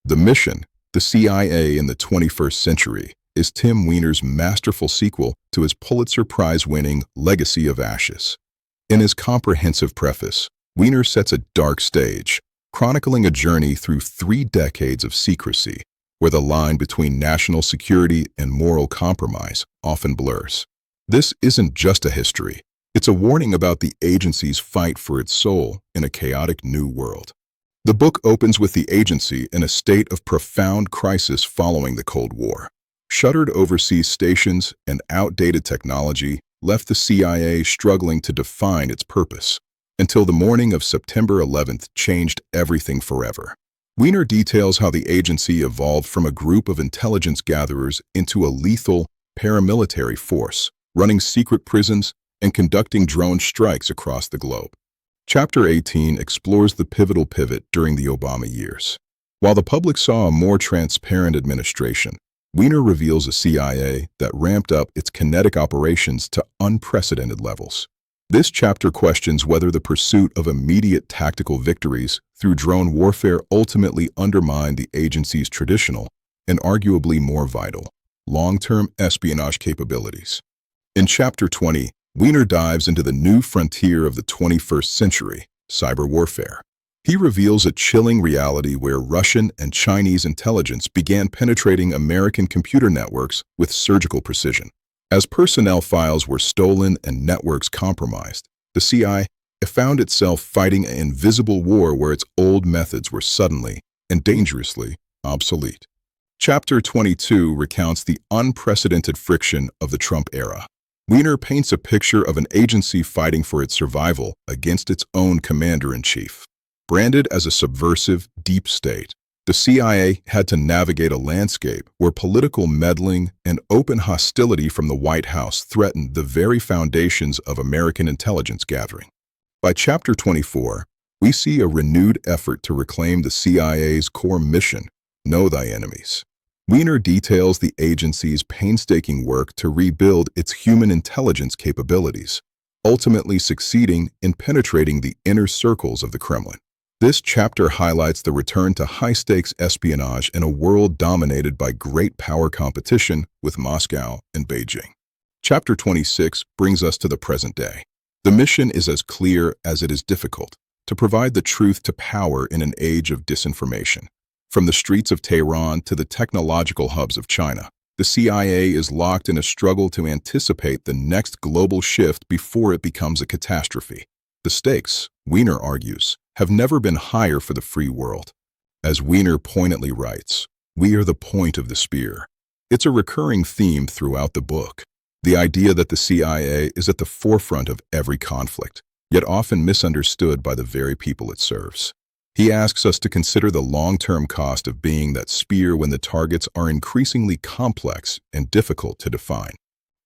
The Mission, the CIA in the 21st Century, is Tim Weiner's masterful sequel to his Pulitzer Prize-winning Legacy of Ashes. In his comprehensive preface, Weiner sets a dark stage, chronicling a journey through 3 decades of secrecy, where the line between national security and moral compromise often blurs. This isn't just a history. It's a warning about the agency's fight for its soul in a chaotic new world. The book opens with the agency in a state of profound crisis following the Cold War. Shuttered overseas stations and outdated technology left the CIA struggling to define its purpose, until the morning of September 11th changed everything forever. Weiner details how the agency evolved from a group of intelligence gatherers into a lethal paramilitary force, running secret prisons and conducting drone strikes across the globe. Chapter 18 explores the pivotal pivot during the Obama years. While the public saw a more transparent administration, Weiner reveals a CIA that ramped up its kinetic operations to unprecedented levels. This chapter questions whether the pursuit of immediate tactical victories through drone warfare ultimately undermined the agency's traditional, and arguably more vital, long-term espionage capabilities. In Chapter 20, Weiner dives into the new frontier of the 21st century, cyber warfare. He reveals a chilling reality where Russian and Chinese intelligence began penetrating American computer networks with surgical precision. As personnel files were stolen and networks compromised, the CIA found itself fighting an invisible war where its old methods were suddenly and dangerously obsolete. Chapter 22 recounts the unprecedented friction of the Trump era. Weiner paints a picture of an agency fighting for its survival against its own commander-in-chief. Branded as a subversive deep state, the CIA had to navigate a landscape where political meddling and open hostility from the White House threatened the very foundations of American intelligence gathering. By Chapter 24, we see a renewed effort to reclaim the CIA's core mission, Know Thy Enemies. Weiner details the agency's painstaking work to rebuild its human intelligence capabilities, ultimately succeeding in penetrating the inner circles of the Kremlin. This chapter highlights the return to high-stakes espionage in a world dominated by great power competition with Moscow and Beijing. Chapter 26 brings us to the present day. The mission is as clear as it is difficult, to provide the truth to power in an age of disinformation. From the streets of Tehran to the technological hubs of China, the CIA is locked in a struggle to anticipate the next global shift before it becomes a catastrophe. The stakes, Weiner argues, have never been higher for the free world. As Weiner poignantly writes, "We are the point of the spear." It's a recurring theme throughout the book, the idea that the CIA is at the forefront of every conflict, yet often misunderstood by the very people it serves. He asks us to consider the long-term cost of being that spear when the targets are increasingly complex and difficult to define.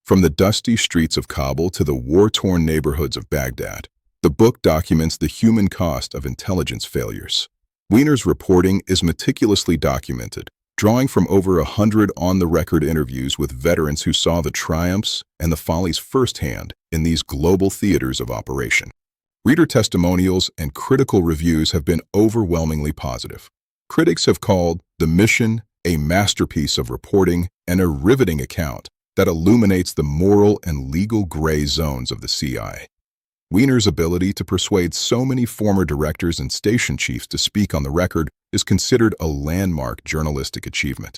From the dusty streets of Kabul to the war-torn neighborhoods of Baghdad, the book documents the human cost of intelligence failures. Weiner's reporting is meticulously documented, drawing from over 100 on-the-record interviews with veterans who saw the triumphs and the follies firsthand in these global theaters of operation. Reader testimonials and critical reviews have been overwhelmingly positive. Critics have called The Mission a masterpiece of reporting and a riveting account that illuminates the moral and legal gray zones of the CIA. Weiner's ability to persuade so many former directors and station chiefs to speak on the record is considered a landmark journalistic achievement.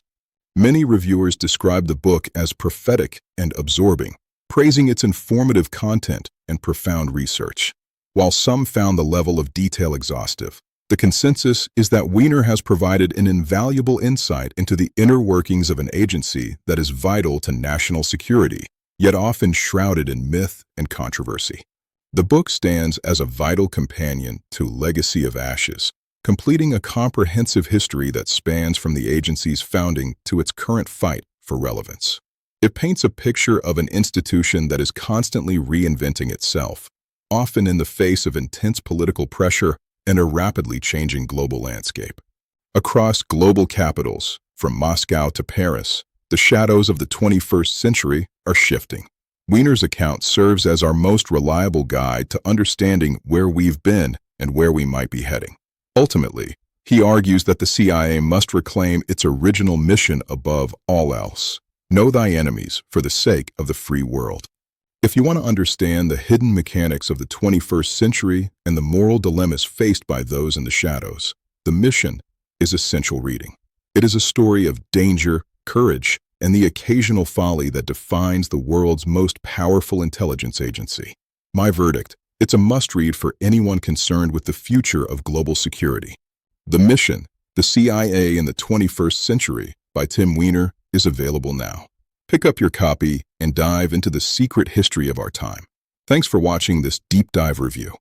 Many reviewers describe the book as prophetic and absorbing, praising its informative content and profound research. While some found the level of detail exhaustive, the consensus is that Weiner has provided an invaluable insight into the inner workings of an agency that is vital to national security, yet often shrouded in myth and controversy. The book stands as a vital companion to Legacy of Ashes, completing a comprehensive history that spans from the agency's founding to its current fight for relevance. It paints a picture of an institution that is constantly reinventing itself, often in the face of intense political pressure and a rapidly changing global landscape. Across global capitals, from Moscow to Paris, the shadows of the 21st century are shifting. Weiner's account serves as our most reliable guide to understanding where we've been and where we might be heading. Ultimately, He argues that the CIA must reclaim its original mission above all else. Know thy enemies for the sake of the free world. If you want to understand the hidden mechanics of the 21st century and the moral dilemmas faced by those in the shadows, The Mission is essential reading. It is a story of danger, courage, and the occasional folly that defines the world's most powerful intelligence agency. My verdict: it's a must-read for anyone concerned with the future of global security. The Mission, The CIA in the 21st Century by Tim Weiner is available now. Pick up your copy and dive into the secret history of our time. Thanks for watching this deep dive review.